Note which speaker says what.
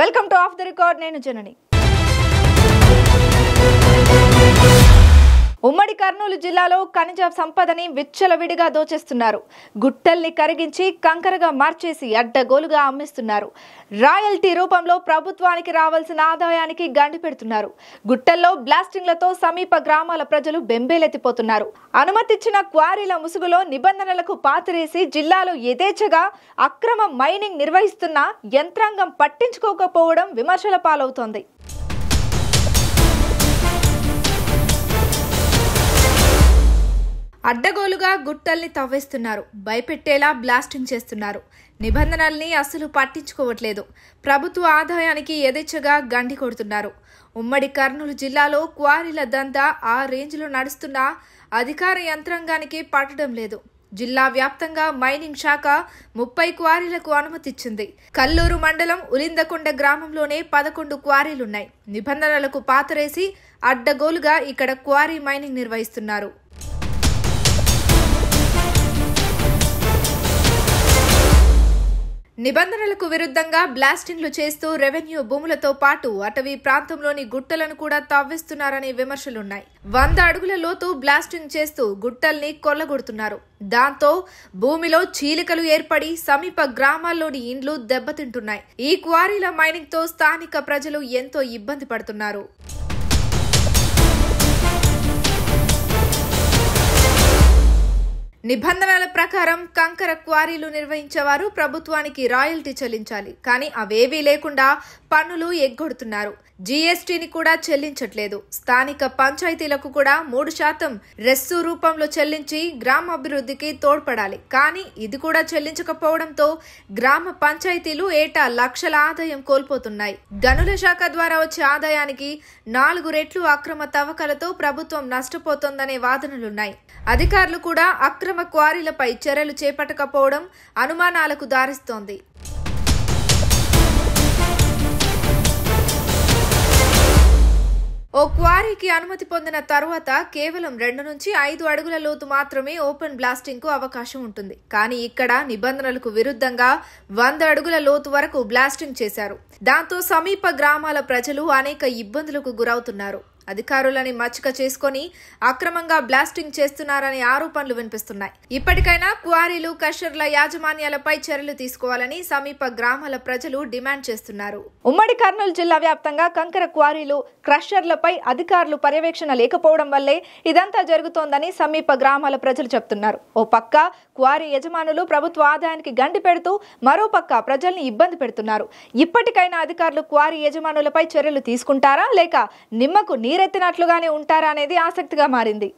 Speaker 1: Welcome to of the record. నేను జనని. ఉమ్మడి కర్నూలు జిల్లాలో ఖనిజ సంపదని విచ్చలవిడిగా దోచేస్తున్నారు. గుట్టల్ని కరిగించి కంకరగా మార్చేసి అడ్డగోలుగా అమ్మేస్తున్నారు. రాయల్టీ రూపంలో ప్రభుత్వానికి రావాల్సిన ఆదాయానికి గండి పెడుతున్నారు. గుట్టల్లో బ్లాస్టింగ్లతో సమీప గ్రామాల ప్రజలు బెంబేలెత్తిపోతున్నారు. అనుమతిచ్చిన క్వారీల ముసుగులో నిబంధనలకు పాతరేసి జిల్లాలో యథేచ్ఛగా అక్రమ మైనింగ్ నిర్వహిస్తున్న యంత్రాంగం పట్టించుకోకపోవడం విమర్శల పాలవుతోంది. అడ్డగోలుగా గుట్టల్ని తవ్వేస్తున్నారు. భయపెట్టేలా బ్లాస్టింగ్ చేస్తున్నారు. నిబంధనల్ని అసలు పట్టించుకోవట్లేదు. ప్రభుత్వ ఆదాయానికి యథేచ్ఛగా గండి కొడుతున్నారు. ఉమ్మడి కర్నూలు జిల్లాలో క్వారీల దందా ఆ రేంజ్లో నడుస్తున్నా అధికార యంత్రాంగానికి పట్టడం లేదు. జిల్లా వ్యాప్తంగా మైనింగ్ శాఖ 30 క్వారీలకు అనుమతిచ్చింది. కల్లూరు మండలం ఉలిందకొండ గ్రామంలోనే 11 క్వారీలున్నాయి. నిబంధనలకు పాతరేసి అడ్డగోలుగా ఇక్కడ క్వారీ మైనింగ్ నిర్వహిస్తున్నారు. నిబంధనలకు విరుద్ధంగా బ్లాస్టింగ్లు చేస్తూ రెవెన్యూ భూములతో పాటు అటవీ ప్రాంతంలోని గుట్టలను కూడా తవ్విస్తున్నారనే విమర్శలున్నాయి. 100 అడుగుల లోతు బ్లాస్టింగ్ చేస్తూ గుట్టల్ని కొల్లగొడుతున్నారు. దాంతో భూమిలో చీలికలు ఏర్పడి సమీప గ్రామాల్లోని ఇండ్లు దెబ్బతింటున్నాయి. ఈ క్వారీల మైనింగ్ తో స్థానిక ప్రజలు ఎంతో ఇబ్బంది పడుతున్నారు. నిబంధనల ప్రకారం కంకర క్వారీలు నిర్వహించేవారు ప్రభుత్వానికి రాయల్టీ చెల్లించాలి. కానీ అవేవీ లేకుండా పన్నులు ఎగ్గొడుతున్నారు. జీఎస్టీని కూడా చెల్లించట్లేదు. స్థానిక పంచాయతీలకు కూడా 3% రెస్సు రూపంలో చెల్లించి గ్రామాభివృద్ధికి తోడ్పడాలి. కానీ ఇది కూడా చెల్లించకపోవడంతో గ్రామ పంచాయతీలు ఏటా లక్షల ఆదాయం కోల్పోతున్నాయి. గనుల శాఖ ద్వారా వచ్చే ఆదాయానికి 4 రెట్లు అక్రమ తవ్వకాలతో ప్రభుత్వం నష్టపోతోందనే వాదనలున్నాయి. అధికారులు కూడా అక్రమ క్వారీలపై చర్యలు చేపట్టకపోవడం అనుమానాలకు దారిస్తోంది. ఓ క్వారీకి అనుమతి పొందిన తరువాత కేవలం 2 నుంచి 5 అడుగుల లోతు మాత్రమే ఓపెన్ బ్లాస్టింగ్ కు అవకాశం ఉంటుంది. కానీ ఇక్కడ నిబంధనలకు విరుద్ధంగా 100 అడుగుల లోతు వరకు బ్లాస్టింగ్ చేశారు. దాంతో సమీప గ్రామాల ప్రజలు అనేక ఇబ్బందులకు గురవుతున్నారు. అధికారులని మచ్చిక చేసుకుని అక్రమంగా బ్లాస్టింగ్ చేస్తున్నారనే ఆరోపణలు వినిపిస్తున్నాయి. ఇప్పటికైనా క్వారీలు క్రషర్ల యాజమాన్యాలపై చర్యలు తీసుకోవాలని సమీప గ్రామాల ప్రజలు డిమాండ్ చేస్తున్నారు. ఉమ్మడి కర్నూలు జిల్లా వ్యాప్తంగా కంకర క్వారీలు క్రషర్లపై అధికారులు పర్యవేక్షణ లేకపోవడం వల్లే ఇదంతా జరుగుతోందని సమీప గ్రామాల ప్రజలు చెప్తున్నారు. ఓ పక్క క్వారీ యజమానులు ప్రభుత్వ ఆదాయానికి గండి పెడుతూ మరో పక్క ప్రజల్ని ఇబ్బంది పెడుతున్నారు. ఇప్పటికైనా అధికారులు క్వారీ యజమానులపై చర్యలు తీసుకుంటారా లేక నిమ్మకు నీరెత్తినట్లుగానే ఉంటారా అనేది ఆసక్తిగా మారింది.